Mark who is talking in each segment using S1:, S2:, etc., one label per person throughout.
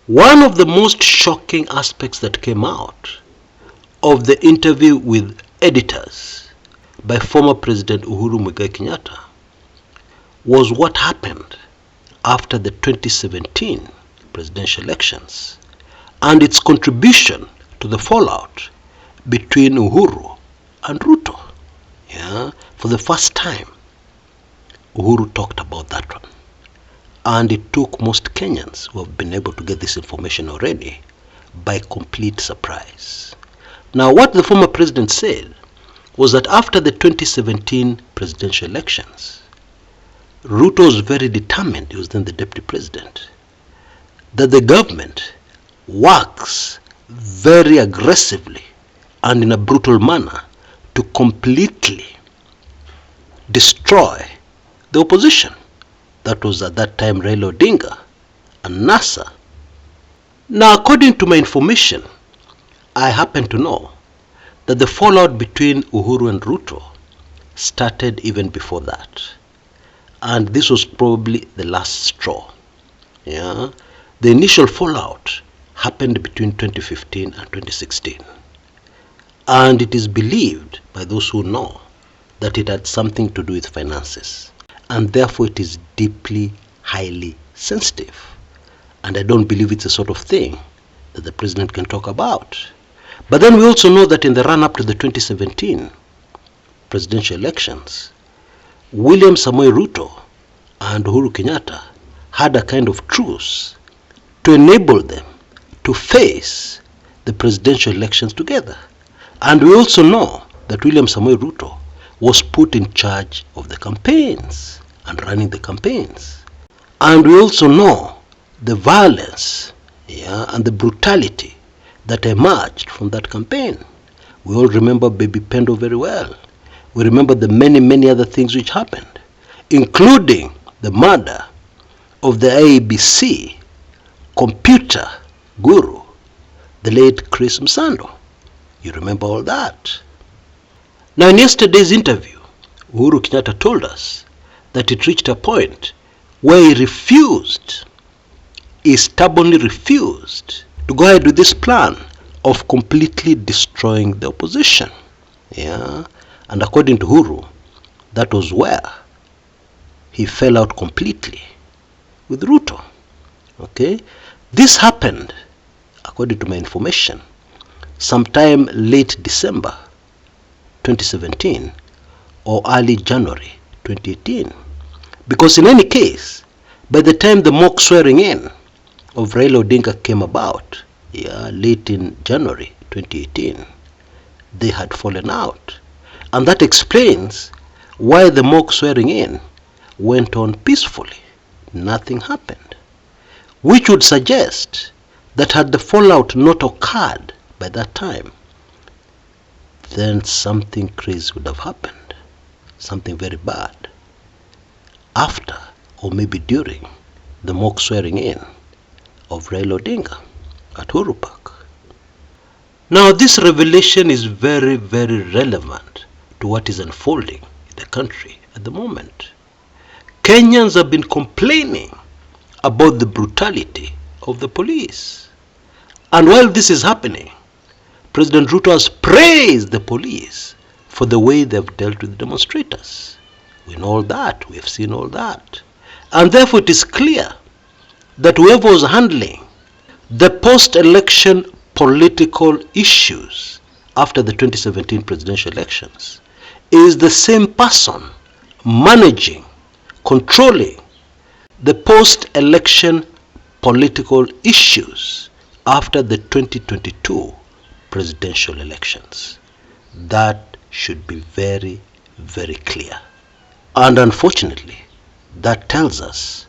S1: One of the most shocking aspects that came out of the interview with editors by former President Uhuru Kenyatta was what happened after the 2017 presidential elections and its contribution to the fallout between Uhuru and Ruto. For the first time, Uhuru talked about that one. And it took most Kenyans who have been able to get this information already by complete surprise. Now, what the former president said was that after the 2017 presidential elections, Ruto was very determined, he was then the deputy president, that the government works very aggressively and in a brutal manner to completely destroy the opposition. That was at that time Raila Odinga and NASA. Now, according to my information, I happen to know that the fallout between Uhuru and Ruto started even before that. And this was probably the last straw. The initial fallout happened between 2015 and 2016. And it is believed by those who know that it had something to do with finances. And therefore it is deeply, highly sensitive. And I don't believe it's the sort of thing that the president can talk about. But then we also know that in the run-up to the 2017 presidential elections, William Samoei Ruto and Uhuru Kenyatta had a kind of truce to enable them to face the presidential elections together. And we also know that William Samoei Ruto was put in charge of the campaigns and running the campaigns. And we also know the violence and the brutality that emerged from that campaign. We all remember Baby Pendo very well. We remember the many, many other things which happened, including the murder of the IEBC computer guru, the late Chris Msando. You remember all that. Now, in yesterday's interview, Uhuru Kenyatta told us that it reached a point where he stubbornly refused to go ahead with this plan of completely destroying the opposition. And according to Uhuru, that was where he fell out completely with Ruto. This happened, according to my information, sometime late December 2017 or early January 2018. Because in any case, by the time the mock swearing in of Raila Odinga came about, late in January 2018, they had fallen out. And that explains why the mock swearing in went on peacefully. Nothing happened. Which would suggest that had the fallout not occurred by that time, then something crazy would have happened. Something very bad. After or maybe during the mock swearing in of Raila Odinga at Uhuru Park. Now, this revelation is very, very relevant to what is unfolding in the country at the moment. Kenyans have been complaining about the brutality of the police. And while this is happening, President Ruto has praised the police for the way they've dealt with demonstrators. We know all that. We have seen all that. And therefore it is clear that whoever was handling the post-election political issues after the 2017 presidential elections is the same person managing, controlling the post-election political issues after the 2022 presidential elections. That should be very, very clear. And unfortunately, that tells us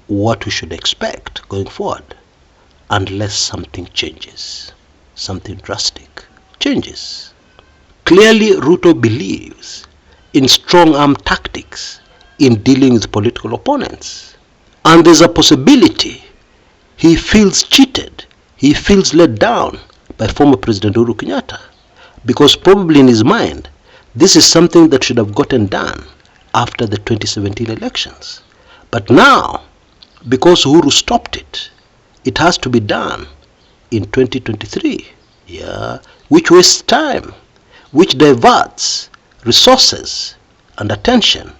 S1: what we should expect going forward unless something changes, something drastic changes. Clearly, Ruto believes in strong arm tactics in dealing with political opponents. And there's a possibility he feels cheated, he feels let down by former President Uhuru Kenyatta, because probably in his mind, this is something that should have gotten done after the 2017 elections. But now, because Uhuru stopped it it has to be done in 2023, which wastes time, which diverts resources and attention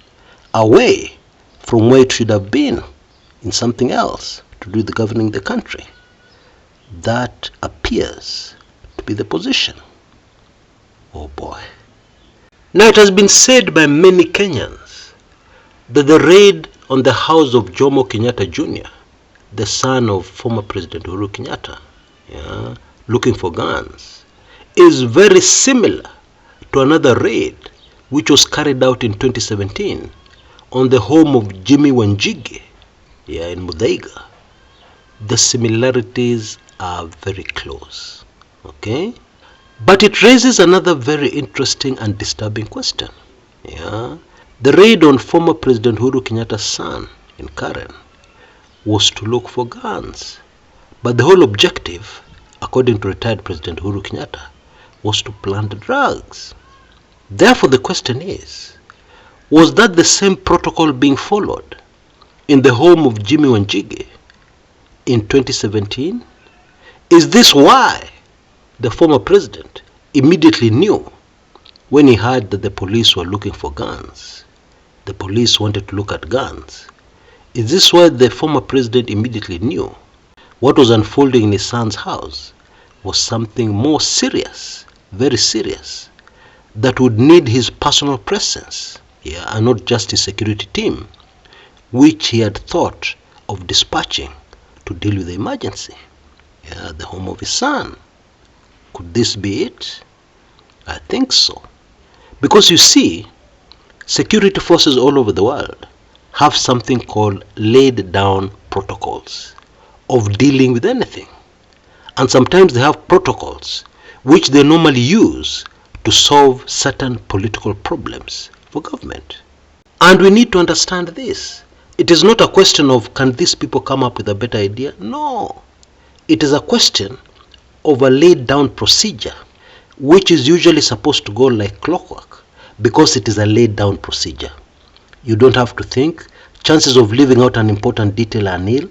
S1: away from where it should have been in something else to do with governing the country. That appears to be the position. Oh boy. Now it has been said by many Kenyans that the raid on the house of Jomo Kenyatta Jr., the son of former President Uhuru Kenyatta, looking for guns, is very similar to another raid which was carried out in 2017 on the home of Jimmy Wanjigi in Muthaiga. The similarities are very close. Okay? But it raises another very interesting and disturbing question. The raid on former President Uhuru Kenyatta's son in Karen was to look for guns. But the whole objective, according to retired President Uhuru Kenyatta, was to plant drugs. Therefore, the question is, was that the same protocol being followed in the home of Jimmy Wanjigi in 2017? Is this why the former president immediately knew when he heard that the police were looking for guns? The police wanted to look at guns. Is this why the former president immediately knew what was unfolding in his son's house was something more serious, very serious, that would need his personal presence, and not just his security team, which he had thought of dispatching to deal with the emergency, the home of his son? Could this be it? I think so. Because you see, security forces all over the world have something called laid down protocols of dealing with anything. And sometimes they have protocols which they normally use to solve certain political problems for government. And we need to understand this. It is not a question of can these people come up with a better idea? No. It is a question of a laid down procedure which is usually supposed to go like clockwork because it is a laid down procedure. You don't have to think. Chances of leaving out an important detail are nil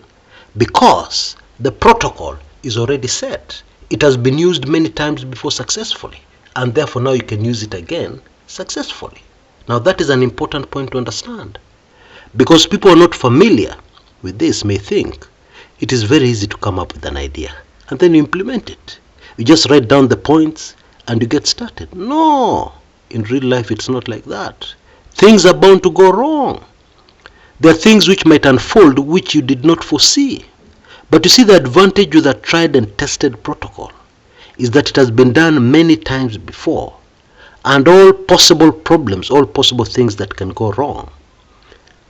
S1: because the protocol is already set. It has been used many times before successfully, and therefore now you can use it again successfully. Now that is an important point to understand, because people who are not familiar with this may think it is very easy to come up with an idea and then you implement it. You just write down the points and you get started. No, in real life it's not like that. Things are bound to go wrong. There are things which might unfold which you did not foresee. But you see, the advantage with a tried and tested protocol is that it has been done many times before, and all possible problems, all possible things that can go wrong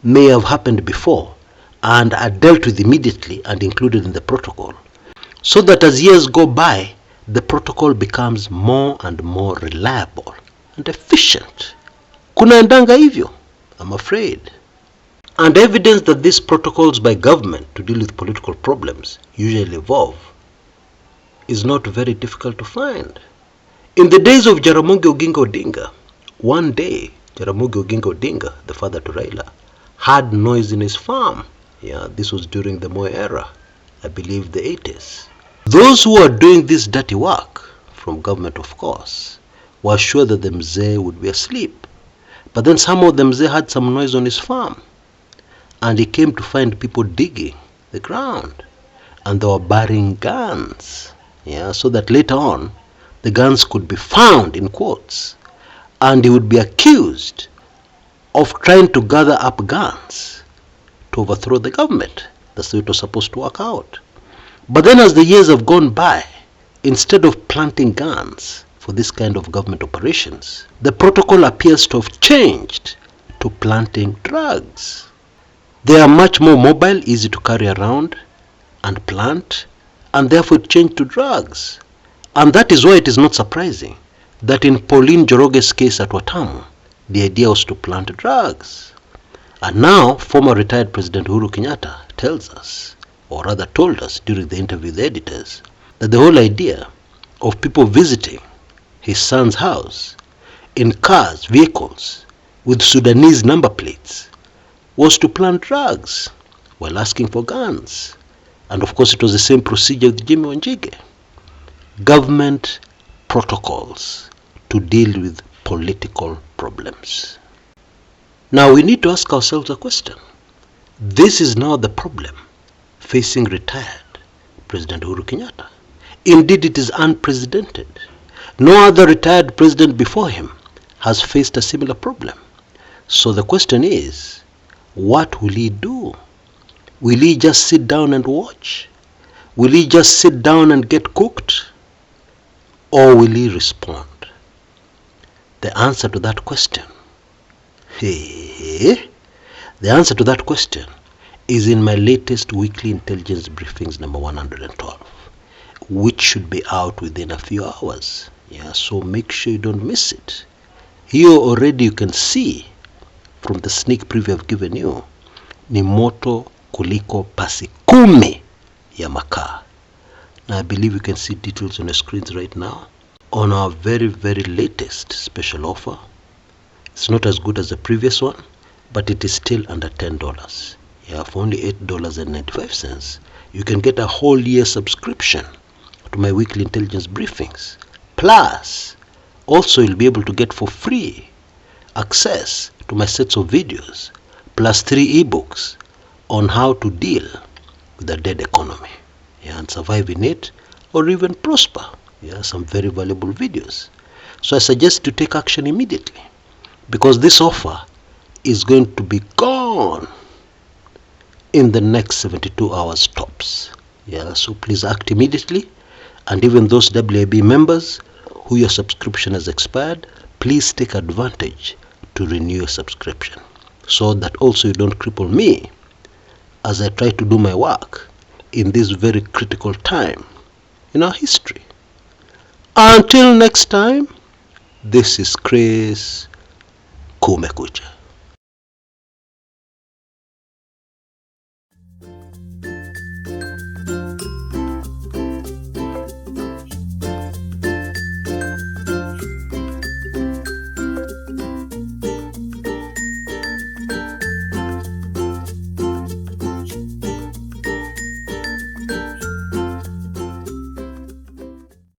S1: may have happened before and are dealt with immediately and included in the protocol, so that as years go by, the protocol becomes more and more reliable and efficient. Kunaendanga hivyo, I'm afraid. And evidence that these protocols by government to deal with political problems usually evolve is not very difficult to find. In the days of Jaramogi Oginga Odinga, one day Jaramogi Oginga Odinga, the father to Raila, had noise in his farm. This was during the Moi era, I believe the 80s. Those who are doing this dirty work, from government of course, were sure that the mzee would be asleep. But then somehow the mzee had some noise on his farm, and he came to find people digging the ground, and they were burying guns, so that later on the guns could be found, in quotes, and he would be accused of trying to gather up guns to overthrow the government. That's the way it was supposed to work out. But then as the years have gone by, instead of planting guns for this kind of government operations, the protocol appears to have changed to planting drugs. They are much more mobile, easy to carry around and plant, and therefore it changed to drugs. And that is why it is not surprising that in Pauline Njoroge's case at Watamu, the idea was to plant drugs. And now, former retired President Uhuru Kenyatta tells us, or rather told us during the interview with the editors, that the whole idea of people visiting his son's house in cars, vehicles, with Sudanese number plates was to plant drugs while asking for guns. And of course, it was the same procedure with Jimmy Wanjigi. Government protocols to deal with political problems. Now we need to ask ourselves a question. This is now the problem facing retired President Uhuru Kenyatta. Indeed, it is unprecedented. No other retired president before him has faced a similar problem. So the question is, what will he do? Will he just sit down and watch? Will he just sit down and get cooked? Or will he respond? The answer to that question, the answer to that question is in my latest Weekly Intelligence Briefings number 112, which should be out within a few hours. Yeah, so make sure you don't miss it. Here already you can see from the sneak preview I've given you, ni moto kuliko pasi 10 ya makaa. Now I believe you can see details on the screens right now on our very, very latest special offer. It's not as good as the previous one, but it is still under $10. Yeah, for only $8.95, you can get a whole year subscription to my Weekly Intelligence Briefings. Plus, also you'll be able to get for free access to my sets of videos, plus 3 ebooks on how to deal with the dead economy, yeah, and survive in it or even prosper. Yeah, some very valuable videos. So I suggest you take action immediately, because this offer is going to be gone in the next 72 hours tops. Yeah, so please act immediately. And even those WAB members who your subscription has expired, please take advantage to renew your subscription, so that also you don't cripple me as I try to do my work in this very critical time in our history. Until next time, this is Chris Kumekucha.